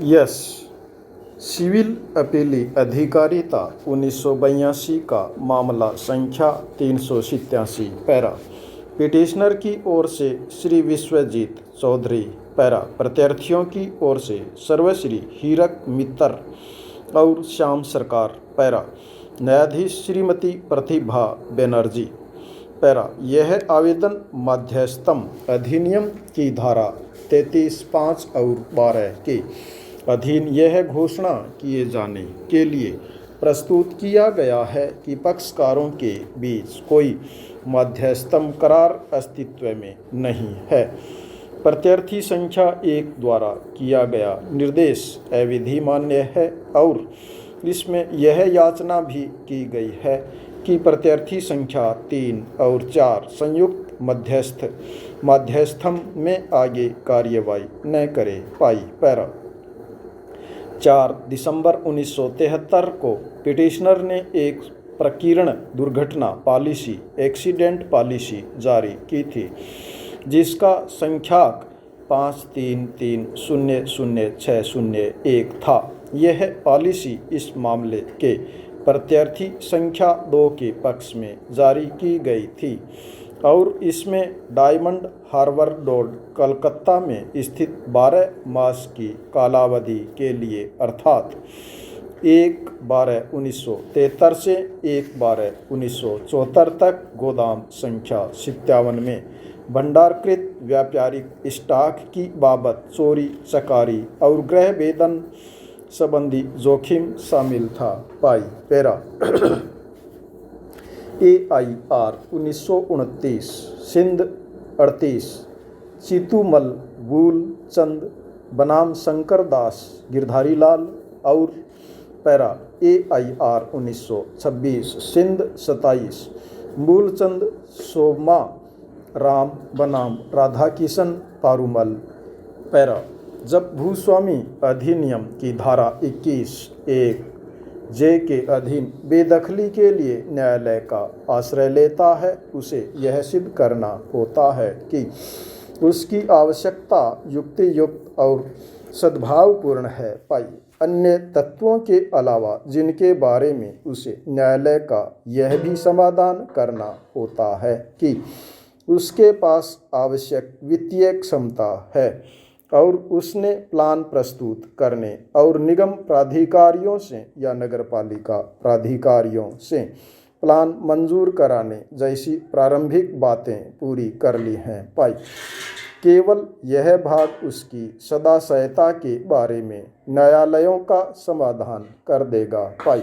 Yes, civil अपीली अधिकारिता 1982 का मामला संख्या 387 पैरा। पिटिशनर की ओर से श्री विश्वजीत चौधरी पैरा। प्रत्यार्थियों की ओर से सर्वश्री हीरक मित्तर और श्याम सरकार पैरा। न्यायाधीश श्रीमती प्रतिभा बनर्जी पैरा। यह आवेदन मध्यस्थम अधिनियम की धारा 33, 5 और 12 के अधीन यह घोषणा किए जाने के लिए प्रस्तुत किया गया है कि पक्षकारों के बीच कोई मध्यस्थम करार अस्तित्व में नहीं है। प्रत्यार्थी संख्या 1 द्वारा किया गया निर्देश अविधि मान्य है और इसमें यह याचना भी की गई है कि प्रत्यार्थी संख्या 3 और 4 संयुक्त मध्यस्थम में आगे कार्यवाही न करे पाई। पैरा। 4 दिसंबर 1973 को पिटिशनर ने एक प्रकीर्ण दुर्घटना पॉलिसी एक्सीडेंट पॉलिसी जारी की थी, जिसका संख्याक 53300601 था। यह पॉलिसी इस मामले के प्रत्यार्थी संख्या 2 के पक्ष में जारी की गई थी और इसमें डायमंड हार्बर रोड कलकत्ता में स्थित 12 मास की कालावधि के लिए अर्थात 1/12/1973 से 1/12/1974 तक गोदाम संख्या 57 में भंडारकृत व्यापारिक स्टॉक की बाबत चोरी चकारी और गृह वेदन संबंधी जोखिम शामिल था। पाई। पैरा। AIR 1929 सिंध 38 चितुमल बूल चंद बनाम शंकर दास गिरधारी लाल और पैरा। AIR 1926 सिंध 27 मूलचंद सोमा राम बनाम राधा किशन पारूमल। पैरा। जब भूस्वामी अधिनियम की धारा 21(1) जे के अधीन बेदखली के लिए न्यायालय का आश्रय लेता है, उसे यह सिद्ध करना होता है कि उसकी आवश्यकता युक्तियुक्त और सद्भावपूर्ण है। पाई। अन्य तत्वों के अलावा जिनके बारे में उसे न्यायालय का यह भी समाधान करना होता है कि उसके पास आवश्यक वित्तीय क्षमता है और उसने प्लान प्रस्तुत करने और निगम प्राधिकारियों से या नगरपालिका प्राधिकारियों से प्लान मंजूर कराने जैसी प्रारंभिक बातें पूरी कर ली हैं। पाई। केवल यह भाग उसकी सदाशयता के बारे में न्यायालयों का समाधान कर देगा। पाई।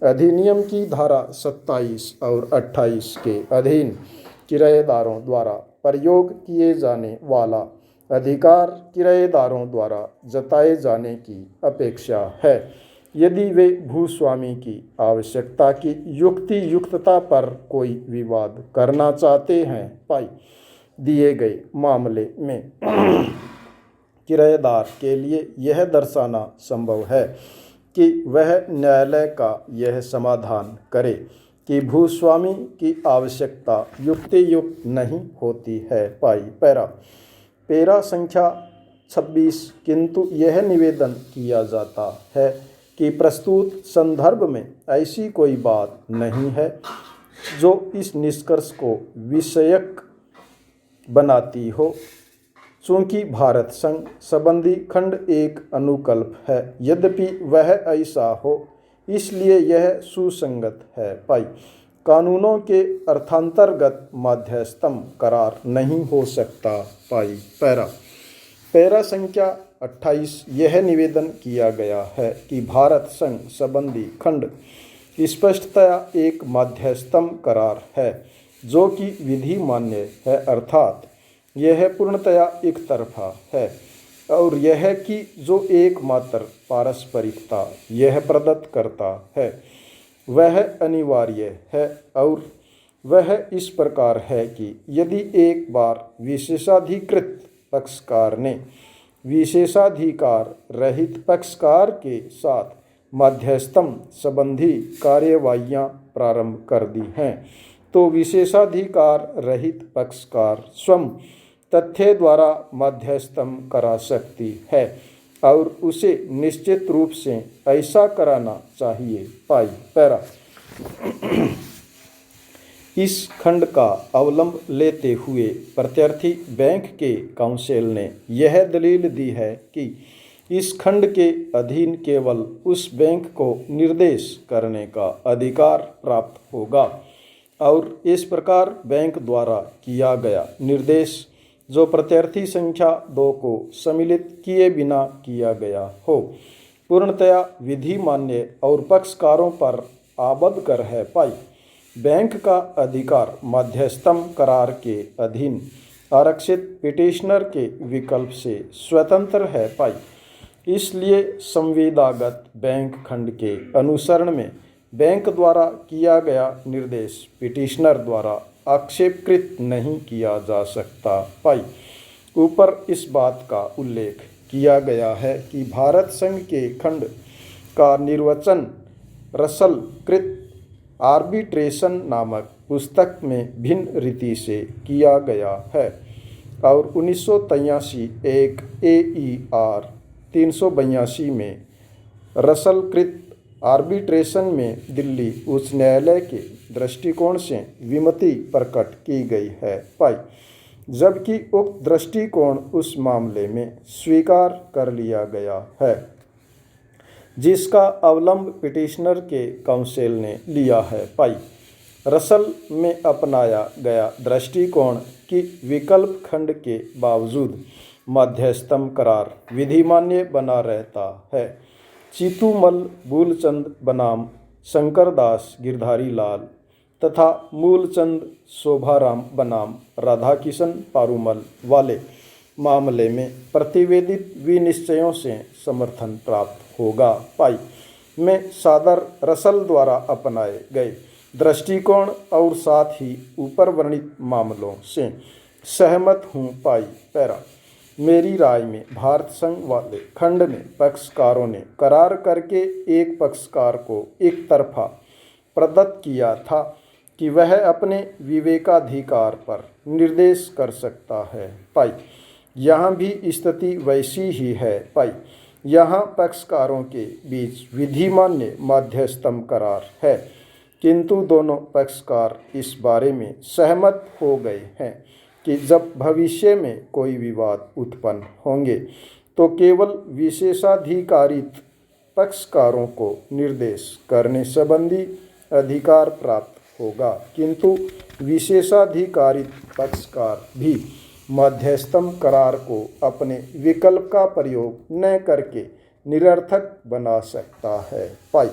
अधिनियम की धारा 27 और 28 के अधीन किराएदारों द्वारा प्रयोग किए जाने वाला अधिकार किराएदारों द्वारा जताए जाने की अपेक्षा है यदि वे भूस्वामी की आवश्यकता की युक्तियुक्तता पर कोई विवाद करना चाहते हैं। पाई। दिए गए मामले में किराएदार के लिए यह दर्शाना संभव है कि वह न्यायालय का यह समाधान करे कि भूस्वामी की आवश्यकता युक्तियुक्त नहीं होती है। पाई। पैरा। पैरा संख्या 26 किंतु यह निवेदन किया जाता है कि प्रस्तुत संदर्भ में ऐसी कोई बात नहीं है जो इस निष्कर्ष को विषयक बनाती हो। चूँकि भारत संघ संबंधी खंड 1 अनुकल्प है, यद्यपि वह ऐसा हो इसलिए यह सुसंगत है। पाई। कानूनों के अर्थांतर्गत मध्यस्थम करार नहीं हो सकता। पाई। पैरा। पैरा संख्या 28 यह निवेदन किया गया है कि भारत संघ संबंधी खंड स्पष्टतया एक मध्यस्थम करार है जो कि विधि मान्य है, अर्थात यह पूर्णतया एक तरफा है और यह कि जो एकमात्र पारस्परिकता यह प्रदत्त करता है वह अनिवार्य है और वह इस प्रकार है कि यदि एक बार विशेषाधिकृत पक्षकार ने विशेषाधिकार रहित पक्षकार के साथ मध्यस्थम संबंधी कार्यवाहियां प्रारंभ कर दी हैं तो विशेषाधिकार रहित पक्षकार स्वयं तथ्य द्वारा मध्यस्थम करा सकती है और उसे निश्चित रूप से ऐसा कराना चाहिए। पाई पैरा। इस खंड का अवलंब लेते हुए प्रत्यर्थी बैंक के काउंसिल ने यह दलील दी है कि इस खंड के अधीन केवल उस बैंक को निर्देश करने का अधिकार प्राप्त होगा और इस प्रकार बैंक द्वारा किया गया निर्देश जो प्रत्यर्थी संख्या 2 को सम्मिलित किए बिना किया गया हो, पूर्णतया विधि मान्य और पक्षकारों पर आबद्ध कर है। पाई बैंक का अधिकार मध्यस्थम करार के अधीन आरक्षित पिटिशनर के विकल्प से स्वतंत्र है। पाई इसलिए संविदागत बैंक खंड के अनुसरण में बैंक द्वारा किया गया निर्देश पिटिशनर द्वारा आक्षेपकृत नहीं किया जा सकता। पाई ऊपर इस बात का उल्लेख किया गया है कि भारत संघ के खंड का निर्वचन रसल कृत आर्बिट्रेशन नामक पुस्तक में भिन्न रीति से किया गया है और 1983 एक AER 382 में रसल कृत आर्बिट्रेशन में दिल्ली उच्च न्यायालय के दृष्टिकोण से विमति प्रकट की गई है। पाई जबकि उक्त दृष्टिकोण उस मामले में स्वीकार कर लिया गया है जिसका अवलंब पिटिशनर के काउंसिल ने लिया है। पाई रसल में अपनाया गया दृष्टिकोण कि विकल्प खंड के बावजूद मध्यस्थम करार विधिमान्य बना रहता है। चीतूमल मूलचंद बनाम शंकरदास गिरधारी लाल तथा मूलचंद शोभाराम बनाम राधाकिशन पारूमल वाले मामले में प्रतिवेदित विनिश्चयों से समर्थन प्राप्त होगा। पाई में सादर रसल द्वारा अपनाए गए दृष्टिकोण और साथ ही ऊपर वर्णित मामलों से सहमत हूँ। पाई पैरा मेरी राय में भारत संघ वाले खंड में पक्षकारों ने करार करके एक पक्षकार को एक तरफा प्रदत्त किया था कि वह अपने विवेकाधिकार पर निर्देश कर सकता है। पाई यहाँ भी स्थिति वैसी ही है। पाई यहाँ पक्षकारों के बीच विधिमान्य मध्यस्थम करार है किंतु दोनों पक्षकार इस बारे में सहमत हो गए हैं कि जब भविष्य में कोई विवाद उत्पन्न होंगे तो केवल विशेषाधिकारित पक्षकारों को निर्देश करने संबंधी अधिकार प्राप्त होगा किंतु विशेषाधिकारित पक्षकार भी मध्यस्थम करार को अपने विकल्प का प्रयोग न करके निरर्थक बना सकता है। पाई